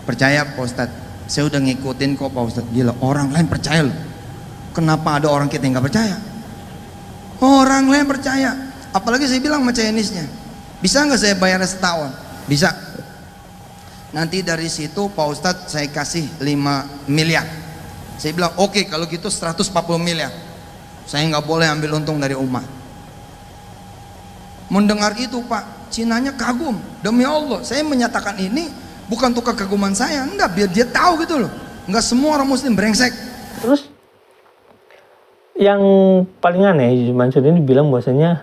Percaya Pak Ustadz, saya udah ngikutin kok Pak Ustadz. Gila, orang lain percaya loh. Kenapa ada orang kita yang nggak percaya? Orang lain percaya. Apalagi saya bilang sama Chinese-nya, bisa nggak saya bayar setahun? Bisa. Nanti dari situ Pak Ustadz saya kasih 5 miliar. Saya bilang oke, kalau gitu 140 miliar. Saya nggak boleh ambil untung dari umat. Mendengar itu Pak, Cinanya kagum. Demi Allah, saya menyatakan ini bukan untuk kekaguman saya, enggak, biar dia tahu gitu loh. Enggak semua orang muslim brengsek. Terus yang paling aneh, Yusuf Mansur ini bilang bahwasanya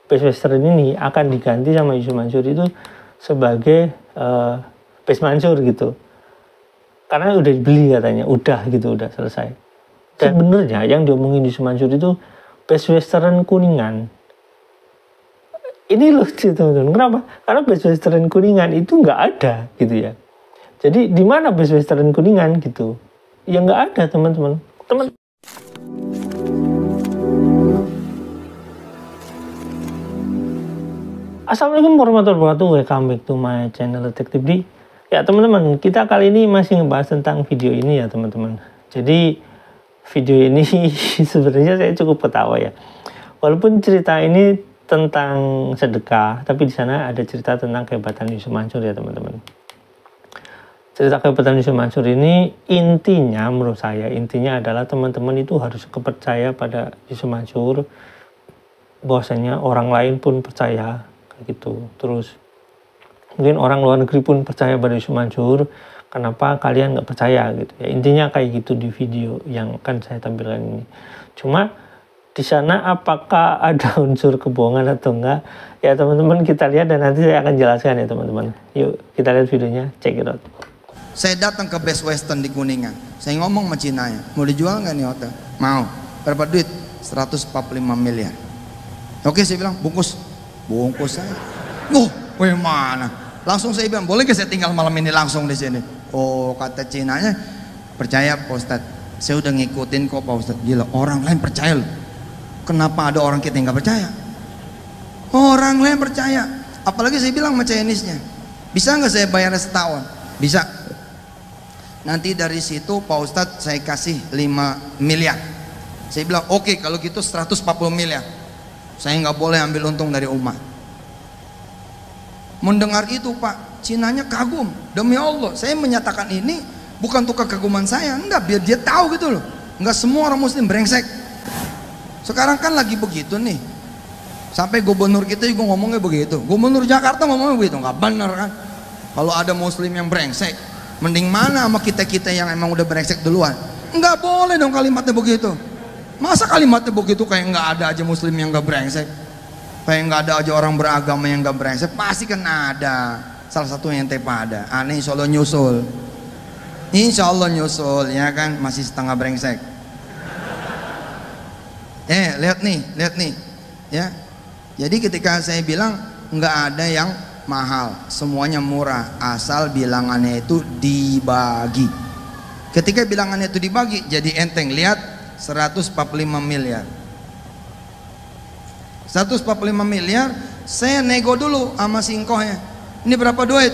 Best Western ini akan diganti sama Yusuf Mansur itu sebagai Best Mansur gitu. Karena udah dibeli katanya, udah gitu, udah selesai. Dan sebenarnya yang diomongin Yusuf Mansur itu Best Western Kuningan. Ini lucu teman-teman. Kenapa? Karena Best Western Kuningan itu nggak ada gitu ya. Jadi di mana Best Western Kuningan gitu? Ya nggak ada teman-teman. Assalamualaikum warahmatullahi wabarakatuh. Welcome back to my channel Detektif D. Ya teman-teman, kita kali ini masih ngebahas tentang video ini ya teman-teman. Jadi video ini sebenarnya saya cukup ketawa ya. Walaupun cerita ini tentang sedekah, tapi di sana ada cerita tentang kehebatan Yusuf Mansur ya teman-teman. Cerita kehebatan Yusuf Mansur ini intinya, menurut saya intinya adalah teman-teman itu harus kepercaya pada Yusuf Mansur, bahwasanya orang lain pun percaya gitu. Terus mungkin orang luar negeri pun percaya pada Yusuf Mansur, kenapa kalian nggak percaya gitu ya. Intinya kayak gitu di video yang akan saya tampilkan ini. Cuma di sana apakah ada unsur kebohongan atau enggak? Ya teman-teman, kita lihat dan nanti saya akan jelaskan ya teman-teman. Yuk kita lihat videonya, check it out. Saya datang ke Best Western di Kuningan. Saya ngomong sama Cinanya, mau dijual nggak nih hotel? Mau. Berapa duit? 145 miliar. Oke, saya bilang bungkus. Bungkus saya. Wih mana? Langsung saya bilang, boleh nggak saya tinggal malam ini langsung di sini? Oh, kata Cinanya, percaya Pak Ustadz. Saya udah ngikutin kok Pak Ustadz. Gila, orang lain percaya loh. Kenapa ada orang kita yang nggak percaya? Orang lain percaya. Apalagi saya bilang sama Chinese-nya, bisa nggak saya bayar setahun? Bisa. Nanti dari situ Pak Ustadz saya kasih 5 miliar. Saya bilang oke, kalau gitu 140 miliar. Saya nggak boleh ambil untung dari umat. Mendengar itu Pak, Cinanya kagum. Demi Allah, saya menyatakan ini bukan untuk kekaguman saya, enggak, biar dia tahu gitu loh. Enggak semua orang muslim brengsek. Sekarang kan lagi begitu nih. Sampai gubernur kita juga ngomongnya begitu. Gubernur Jakarta ngomongnya begitu, nggak bener kan? Kalau ada muslim yang brengsek, mending mana sama kita-kita yang emang udah brengsek duluan? Nggak boleh dong kalimatnya begitu. Masa kalimatnya begitu kayak nggak ada aja muslim yang nggak brengsek? Kayak nggak ada aja orang beragama yang nggak brengsek? Pasti kan ada. Salah satu yang pada. Aneh, insya Allah nyusul. Insya Allah nyusul, ya kan? Masih setengah brengsek. Lihat nih, ya. Jadi ketika saya bilang nggak ada yang mahal, semuanya murah, asal bilangannya itu dibagi. Ketika bilangannya itu dibagi, jadi enteng. Lihat, 145 miliar. 145 miliar, saya nego dulu sama singkohnya. Ini berapa duit?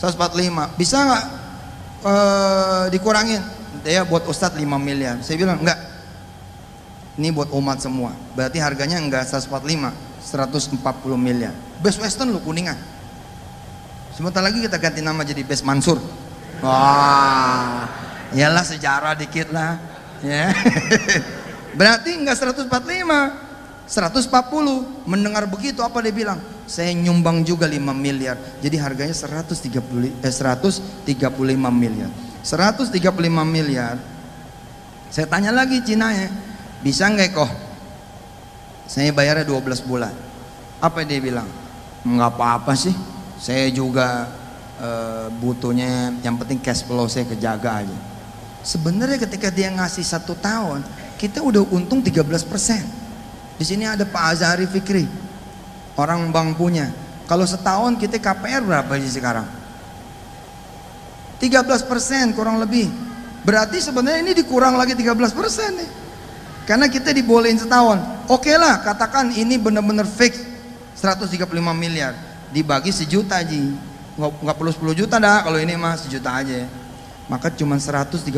145. Bisa nggak dikurangin? Dia buat Ustadz 5 miliar. Saya bilang enggak. Ini buat umat semua. Berarti harganya enggak 145, 140 miliar. Best Western lu Kuningan. Sebentar lagi kita ganti nama jadi Best Mansur. Wah, iyalah sejarah dikit lah. Ya. Berarti enggak 145, 140. Mendengar begitu apa dia bilang? Saya nyumbang juga 5 miliar. Jadi harganya 135 miliar. 135 miliar. Saya tanya lagi Cinanya, bisa nggak kok? Saya bayarnya 12 bulan. Apa dia bilang? Nggak apa-apa sih. Saya juga butuhnya, yang penting cash flow saya kejaga aja. Sebenarnya ketika dia ngasih 1 tahun, kita udah untung 13%. Di sini ada Pak Azhari Fikri, orang bank punya. Kalau setahun kita KPR berapa sih sekarang? 13% kurang lebih. Berarti sebenarnya ini dikurang lagi 13% nih. Karena kita dibolehin setahun. Oke lah, katakan ini benar-benar fix 135 miliar. Dibagi 1 juta Ji. nggak perlu 10 juta dah, kalau ini mah 1 juta aja. Maka cuma 135.000.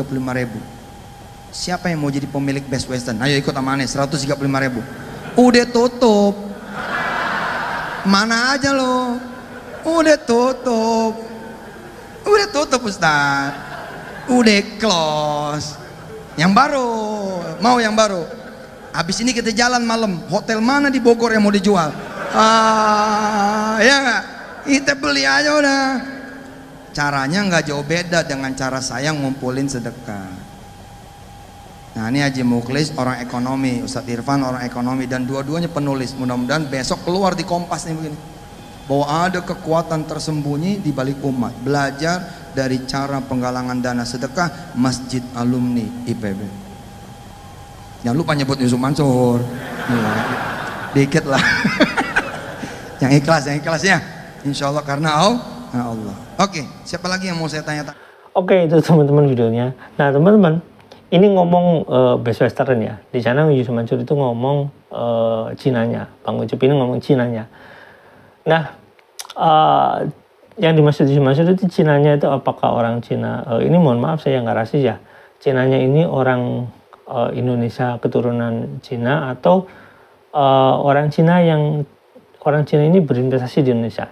Siapa yang mau jadi pemilik Best Western? Ayo ikut sama aneh, 135.000. Udah tutup. Mana aja lo? Udah tutup. Udah tutup Ustaz. Udah close. Yang baru, mau yang baru. Habis ini kita jalan malam. Hotel mana di Bogor yang mau dijual? Ya nggak? Kita beli aja udah. Caranya nggak jauh beda dengan cara saya ngumpulin sedekah. Nah ini Haji Mukhlis orang ekonomi, Ustadz Irfan orang ekonomi, dan dua-duanya penulis. Mudah-mudahan besok keluar di Kompas nih begini, bahwa ada kekuatan tersembunyi di balik umat. Belajar dari cara penggalangan dana sedekah Masjid Alumni IPB. Jangan lupa nyebut Yusuf Mansur. Dikit lah. Yang ikhlas ya. Insya Allah karena Allah. Oke, siapa lagi yang mau saya tanya? Oke, itu teman-teman videonya. Nah teman-teman, ini ngomong Best Western ya. Di sana Yusuf Mansur itu ngomong Cinanya. Bang Ucup ini ngomong Cinanya. Nah, yang dimaksud Yusuf Mansur itu Cinanya itu apakah orang Cina? Ini mohon maaf saya nggak rasis ya. Cinanya ini orang Indonesia keturunan Cina atau orang Cina ini berinvestasi di Indonesia.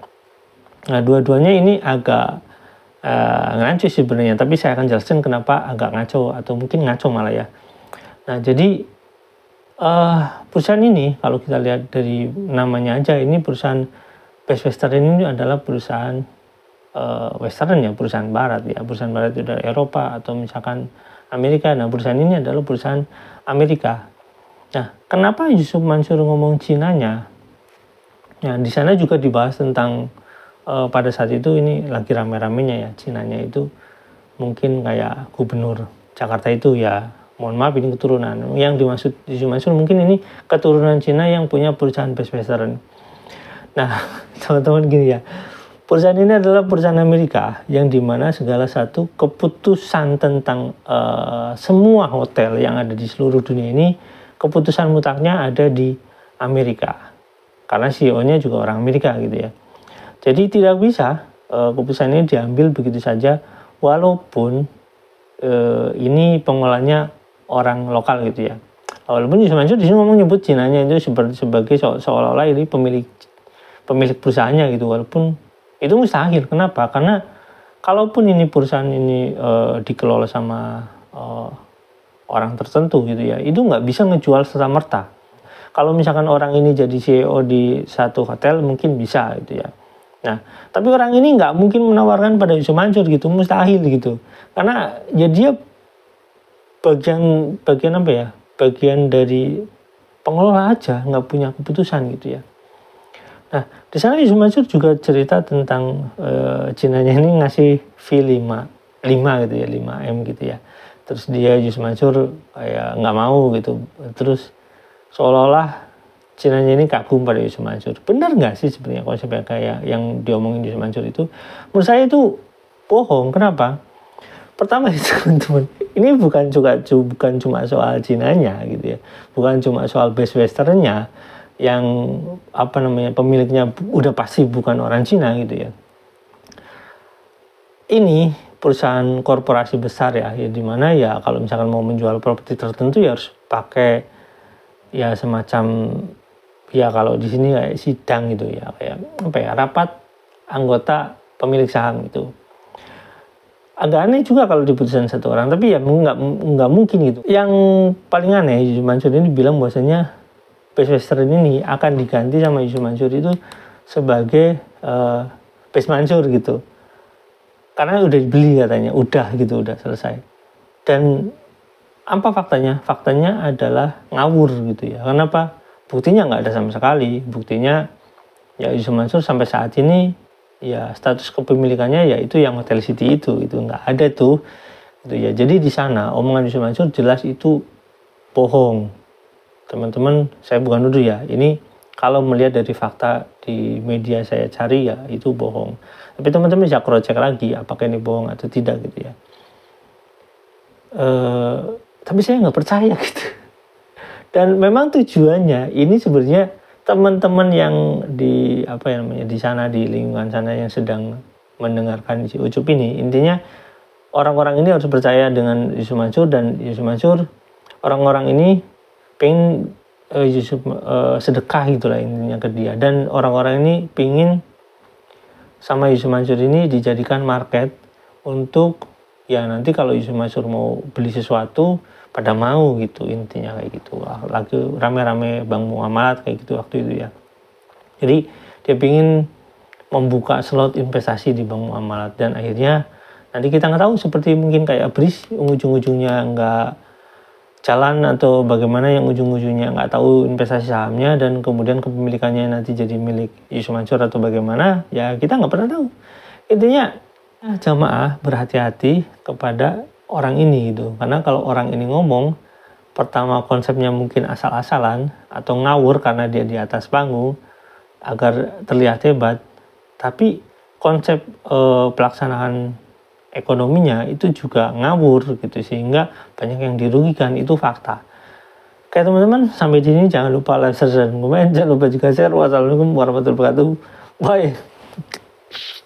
Nah, dua-duanya ini agak ngaco sebenarnya, tapi saya akan jelaskan kenapa agak ngaco atau mungkin ngaco malah ya. Nah, jadi perusahaan ini kalau kita lihat dari namanya aja, ini perusahaan Best Western ini adalah perusahaan Western ya, perusahaan Barat ya. Perusahaan Barat itu dari Eropa atau misalkan Amerika. Nah, perusahaan ini adalah perusahaan Amerika. Nah, kenapa Yusuf Mansur ngomong Cinanya? Nah, di sana juga dibahas tentang pada saat itu ini lagi rame-ramenya ya, Cinanya itu mungkin kayak gubernur Jakarta itu ya, mohon maaf ini keturunan. Yang dimaksud Yusuf Mansur mungkin ini keturunan Cina yang punya perusahaan Best Western. Nah, teman-teman gini ya, perusahaan ini adalah perusahaan Amerika yang dimana segala satu keputusan tentang semua hotel yang ada di seluruh dunia ini, keputusan mutlaknya ada di Amerika. Karena CEO-nya juga orang Amerika gitu ya. Jadi tidak bisa keputusan ini diambil begitu saja, walaupun ini pengolahnya orang lokal gitu ya. Walaupun Yusuf Mansur di sini ngomong nyebut Cinanya itu sebagai seolah-olah ini pemilik perusahaannya gitu, walaupun itu mustahil. Kenapa? Karena kalaupun ini perusahaan ini dikelola sama orang tertentu gitu ya, itu nggak bisa ngejual serta-merta. Kalau misalkan orang ini jadi CEO di satu hotel mungkin bisa gitu ya. Nah, tapi orang ini nggak mungkin menawarkan pada Yusuf Mansur gitu, mustahil gitu. Karena ya dia bagian apa ya? Bagian dari pengelola aja, nggak punya keputusan gitu ya. Nah, di sana Yusuf Mansur juga cerita tentang Cinanya ini ngasih fee 5 gitu ya, 5M gitu ya. Terus dia Yusuf Mansur kayak nggak mau gitu. Terus seolah-olah Cinanya ini kagum pada Yusuf Mansur. Benar nggak sih sebenarnya konsepnya kayak yang diomongin Yusuf Mansur itu? Menurut saya itu bohong. Kenapa? Pertama itu teman-teman, ini bukan cuma soal Cinanya gitu ya, bukan cuma soal Best Western-nya yang apa namanya pemiliknya udah pasti bukan orang Cina gitu ya. Ini perusahaan korporasi besar ya dimana ya kalau misalkan mau menjual properti tertentu ya harus pakai ya semacam ya kalau di sini kayak sidang gitu ya, kayak apa ya, rapat anggota pemilik saham gitu. Agak aneh juga kalau diputuskan satu orang, tapi ya nggak mungkin gitu. Yang paling aneh Yusuf Mansur ini bilang bahwasanya Best Western ini akan diganti sama Yusuf Mansur itu sebagai Best Mansur gitu. Karena udah dibeli katanya, udah gitu, udah selesai. Dan apa faktanya? Faktanya adalah ngawur gitu ya. Kenapa? Buktinya nggak ada sama sekali. Buktinya ya Yusuf Mansur sampai saat ini ya status kepemilikannya ya itu yang Hotel City itu nggak ada tuh. Gitu ya. Jadi di sana omongan Yusuf Mansur jelas itu bohong. Teman-teman, saya bukan nuduh ya. Ini kalau melihat dari fakta di media saya cari ya itu bohong. Tapi teman-teman bisa cross check lagi apakah ini bohong atau tidak gitu ya. Tapi saya nggak percaya gitu. Dan memang tujuannya ini sebenarnya teman-teman yang di apa ya namanya di sana, di lingkungan sana yang sedang mendengarkan si Ucup ini. Intinya orang-orang ini harus percaya dengan Yusuf Mansur, dan Yusuf Mansur, orang-orang ini pengen Yusuf sedekah gitulah intinya ke dia, dan orang-orang ini pengen sama Yusuf Mansur ini dijadikan market untuk ya nanti kalau Yusuf Mansur mau beli sesuatu pada mau gitu, intinya kayak gitu. Lagi rame-rame bank muamalat kayak gitu waktu itu ya. Jadi dia pengen membuka slot investasi di bank muamalat, dan akhirnya nanti kita nggak tahu, seperti mungkin kayak Bris ujung-ujungnya nggak jalan, atau bagaimana yang ujung-ujungnya nggak tahu investasi sahamnya dan kemudian kepemilikannya nanti jadi milik Yusuf Mansur atau bagaimana, ya kita nggak pernah tahu. Intinya jamaah berhati-hati kepada orang ini gitu, karena kalau orang ini ngomong, pertama konsepnya mungkin asal-asalan atau ngawur karena dia di atas panggung agar terlihat hebat, tapi konsep pelaksanaan ekonominya itu juga ngawur gitu, sehingga banyak yang dirugikan. Itu fakta. Oke teman-teman, sampai di sini jangan lupa like, share, dan komen. Jangan lupa juga share. Wassalamualaikum warahmatullahi wabarakatuh. Bye.